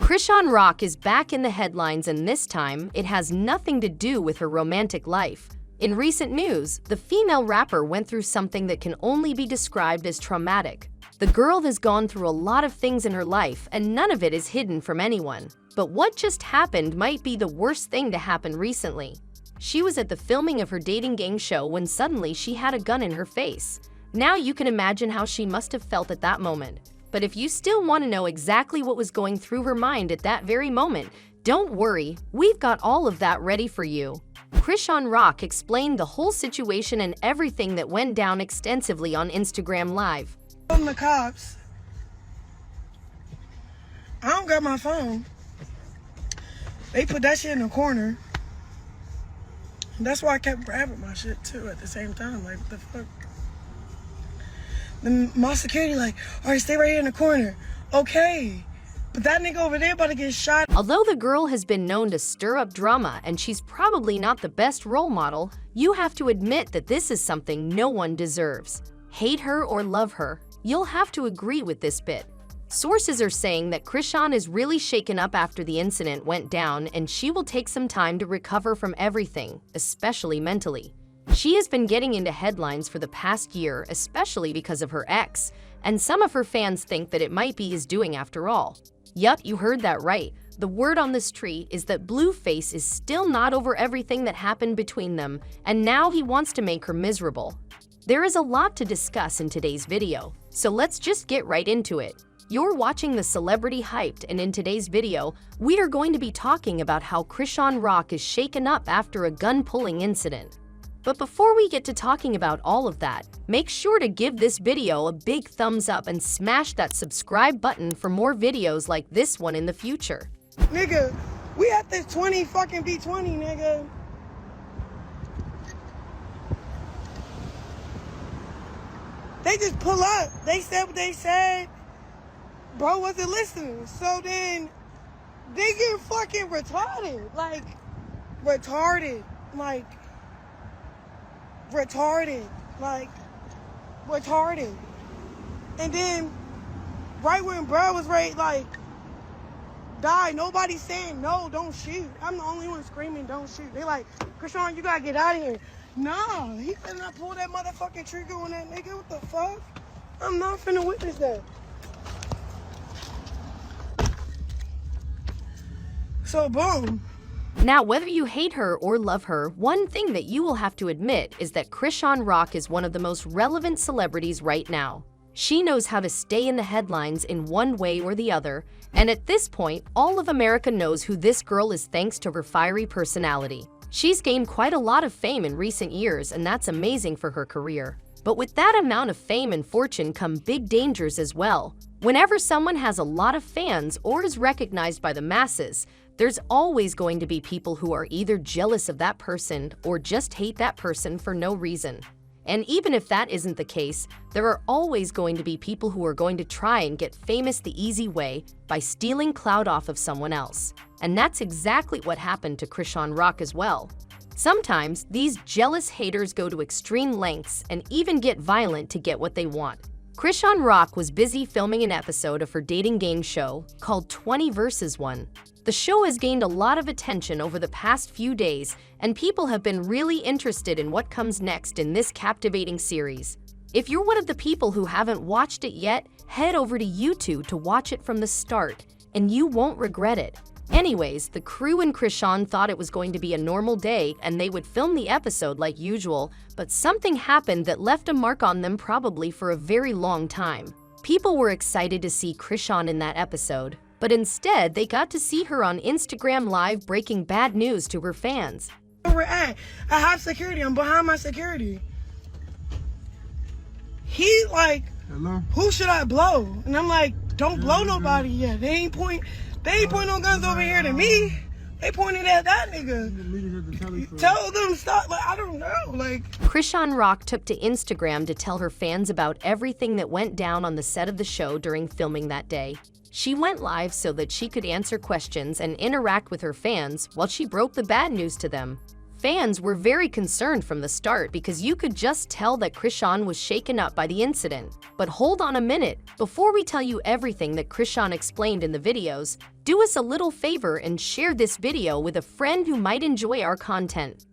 Chrisean Rock is back in the headlines, and this time, it has nothing to do with her romantic life. In recent news, the female rapper went through something that can only be described as traumatic. The girl has gone through a lot of things in her life, and none of it is hidden from anyone. But what just happened might be the worst thing to happen recently. She was at the filming of her dating gang show when suddenly she had a gun in her face. Now you can imagine how she must have felt at that moment. But if you still want to know exactly what was going through her mind at that very moment, don't worry, we've got all of that ready for you. Chrisean Rock explained the whole situation and everything that went down extensively on Instagram Live. I'm the cops. I don't got my phone. They put that shit in the corner. That's why I kept grabbing my shit too at the same time. Like, what the fuck? Then my security like, all right, stay right here in the corner. Okay. But that nigga over there about to get shot. Although the girl has been known to stir up drama and she's probably not the best role model, you have to admit that this is something no one deserves. Hate her or love her, you'll have to agree with this bit. Sources are saying that Chrisean is really shaken up after the incident went down, and she will take some time to recover from everything, especially mentally. She has been getting into headlines for the past year, especially because of her ex, and some of her fans think that it might be his doing after all. Yup, you heard that right. The word on the street is that Blueface is still not over everything that happened between them, and now he wants to make her miserable. There is a lot to discuss in today's video, so let's just get right into it. You're watching the Celebrity Hyped, and in today's video, we are going to be talking about how Chrisean Rock is shaken up after a gun-pulling incident. But before we get to talking about all of that, make sure to give this video a big thumbs up and smash that subscribe button for more videos like this one in the future. Nigga, we at this 20 fucking B20, nigga. They just pull up. They said what they said. Bro wasn't listening. So then they get fucking retarded. Like, retarded. Like, retarded. And then, right when bro was ready, like, die, nobody's saying, no, don't shoot. I'm the only one screaming, don't shoot. They like, Chrisean, you gotta get out of here. Nah, he better not pull that motherfucking trigger on that nigga. What the fuck? I'm not finna witness that. So, boom. Now, whether you hate her or love her, one thing that you will have to admit is that Chrisean Rock is one of the most relevant celebrities right now. She knows how to stay in the headlines in one way or the other, and at this point, all of America knows who this girl is thanks to her fiery personality. She's gained quite a lot of fame in recent years, and that's amazing for her career. But with that amount of fame and fortune come big dangers as well. Whenever someone has a lot of fans or is recognized by the masses, there's always going to be people who are either jealous of that person or just hate that person for no reason. And even if that isn't the case, there are always going to be people who are going to try and get famous the easy way by stealing clout off of someone else. And that's exactly what happened to Chrisean Rock as well. Sometimes, these jealous haters go to extreme lengths and even get violent to get what they want. Chrisean Rock was busy filming an episode of her dating game show called 20 vs. 1. The show has gained a lot of attention over the past few days, and people have been really interested in what comes next in this captivating series. If you're one of the people who haven't watched it yet, head over to YouTube to watch it from the start, and you won't regret it. Anyways, the crew and Chrisean thought it was going to be a normal day and they would film the episode like usual, but something happened that left a mark on them probably for a very long time. People were excited to see Chrisean in that episode, but instead they got to see her on Instagram Live breaking bad news to her fans. Where we're at, I have security, I'm behind my security. He like, hello? Who should I blow? And I'm like, don't blow nobody yet. They ain't point no guns over here to me. They pointed at that nigga. Tell them stop. Like, I don't know. Like, Chrisean Rock took to Instagram to tell her fans about everything that went down on the set of the show during filming that day. She went live so that she could answer questions and interact with her fans while she broke the bad news to them. Fans were very concerned from the start because you could just tell that Chrisean was shaken up by the incident. But hold on a minute, before we tell you everything that Chrisean explained in the videos, do us a little favor and share this video with a friend who might enjoy our content.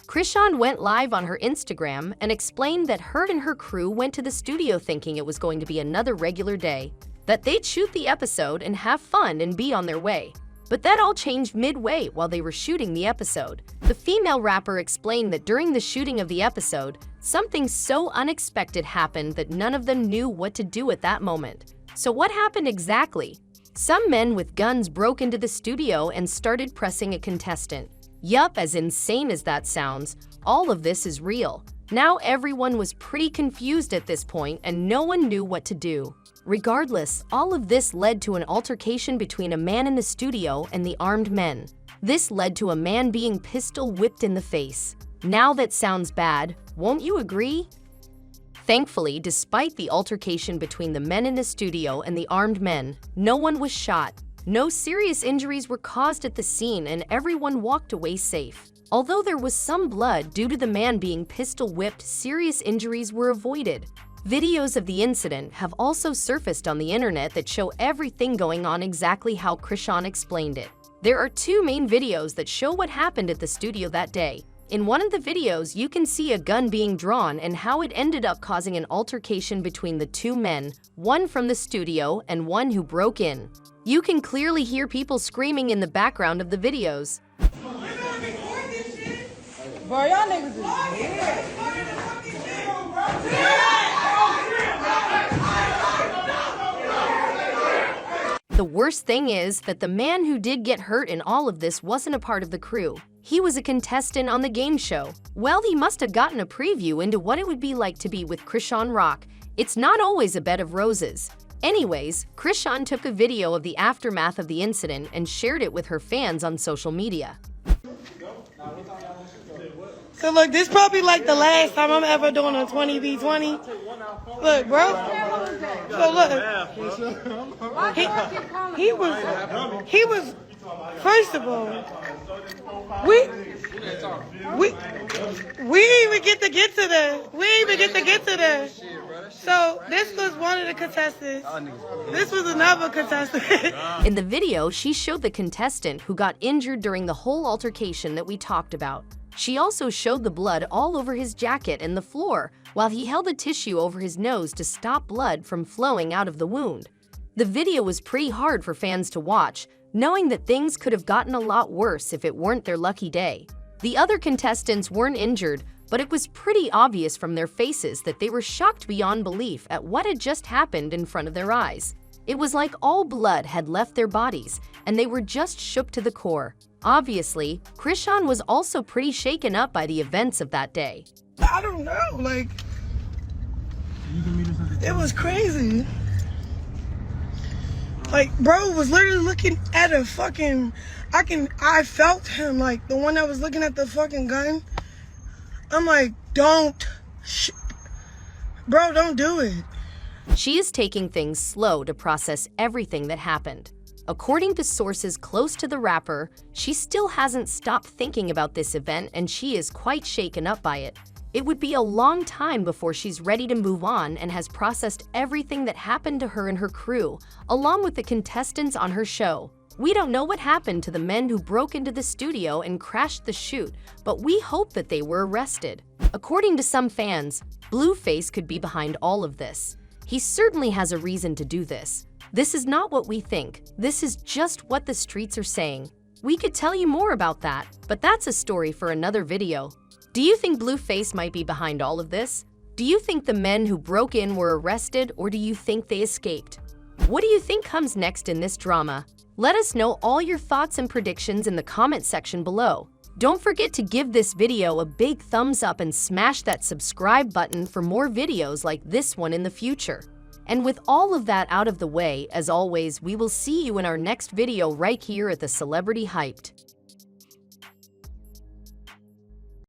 Chrisean went live on her Instagram and explained that her and her crew went to the studio thinking it was going to be another regular day, that they'd shoot the episode and have fun and be on their way. But that all changed midway while they were shooting the episode. The female rapper explained that during the shooting of the episode, something so unexpected happened that none of them knew what to do at that moment. So what happened exactly? Some men with guns broke into the studio and started pressing a contestant. Yup, as insane as that sounds, all of this is real. Now everyone was pretty confused at this point and no one knew what to do. Regardless, all of this led to an altercation between a man in the studio and the armed men. This led to a man being pistol whipped in the face. Now that sounds bad, won't you agree? Thankfully, despite the altercation between the men in the studio and the armed men, no one was shot. No serious injuries were caused at the scene and everyone walked away safe. Although there was some blood due to the man being pistol whipped, serious injuries were avoided. Videos of the incident have also surfaced on the internet that show everything going on exactly how Chrisean explained it. There are two main videos that show what happened at the studio that day. In one of the videos, you can see a gun being drawn and how it ended up causing an altercation between the two men, one from the studio and one who broke in. You can clearly hear people screaming in the background of the videos. Bro, y'all niggas is weird. The worst thing is that the man who did get hurt in all of this wasn't a part of the crew. He was a contestant on the game show. Well, he must have gotten a preview into what it would be like to be with Chrisean Rock. It's not always a bed of roses. Anyways, Chrisean took a video of the aftermath of the incident and shared it with her fans on social media. So look, this probably like the last time I'm ever doing a 20v20. Look, bro. So look, he was. First of all, we didn't even get to that. So this was one of the contestants. This was another contestant. In the video, she showed the contestant who got injured during the whole altercation that we talked about. She also showed the blood all over his jacket and the floor, while he held a tissue over his nose to stop blood from flowing out of the wound. The video was pretty hard for fans to watch, knowing that things could have gotten a lot worse if it weren't their lucky day. The other contestants weren't injured, but it was pretty obvious from their faces that they were shocked beyond belief at what had just happened in front of their eyes. It was like all blood had left their bodies, and they were just shook to the core. Obviously, Chrisean was also pretty shaken up by the events of that day. I don't know, like, it was crazy. Like, bro was literally looking at a fucking, I felt him, like, the one that was looking at the fucking gun. I'm like, bro, don't do it. She is taking things slow to process everything that happened. According to sources close to the rapper, she still hasn't stopped thinking about this event and she is quite shaken up by it. It would be a long time before she's ready to move on and has processed everything that happened to her and her crew, along with the contestants on her show. We don't know what happened to the men who broke into the studio and crashed the shoot, but we hope that they were arrested. According to some fans, Blueface could be behind all of this. He certainly has a reason to do this. This is not what we think. This is just what the streets are saying. We could tell you more about that, but that's a story for another video. Do you think Blueface might be behind all of this? Do you think the men who broke in were arrested, or do you think they escaped? What do you think comes next in this drama? Let us know all your thoughts and predictions in the comment section below. Don't forget to give this video a big thumbs up and smash that subscribe button for more videos like this one in the future. And with all of that out of the way, as always, we will see you in our next video right here at the Celebrity Hyped.